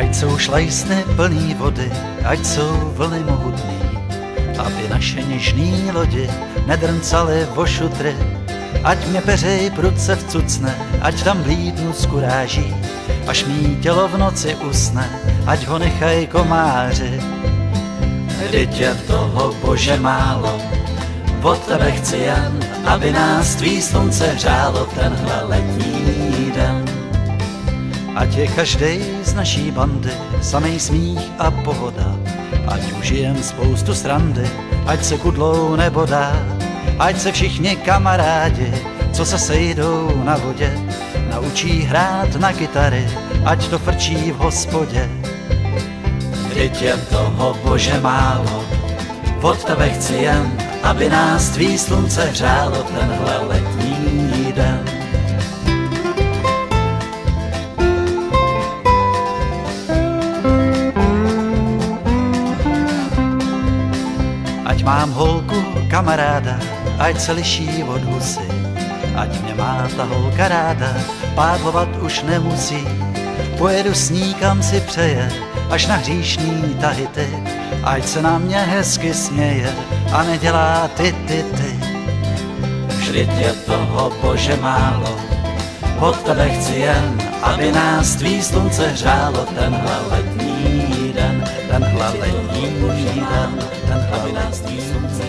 Ať jsou šlejsny plný vody, ať jsou vlny mohutný, aby naše něžný lodi nedrncaly o šutry. Ať mě peřej prudce vcucne, ať tam vlídnu z kuráží, až mý tělo v noci usne, ať ho nechaj komáři. Vždyť je toho, Bože, málo, od tebe chci jen, aby nás tvý slunce hřálo tenhle letní den. Ať je každej z naší bandy samej smích a pohoda, ať užijem spoustu srandy, ať se kudlou nebodá, ať se všichni kamarádi, co se sejdou na vodě, naučí hrát na kytary, ať to frčí v hospodě. Vždyť je toho, Bože, málo, od tebe chci jen, aby nás tvý slunce hřálo tenhle letní den. Ať mám holku, kamaráda, ať se liší od husy, ať mě má ta holka ráda, pádlovat už nemusí. Pojedu s ní, kam si přeje, až na hříšný tahy ty, ať se na mě hezky směje a nedělá ty. Vždyť je toho, Bože, málo, od tebe chci jen, aby nás tvý slunce hřálo tenhle letní den, tenhle letní den, tenhle letní den.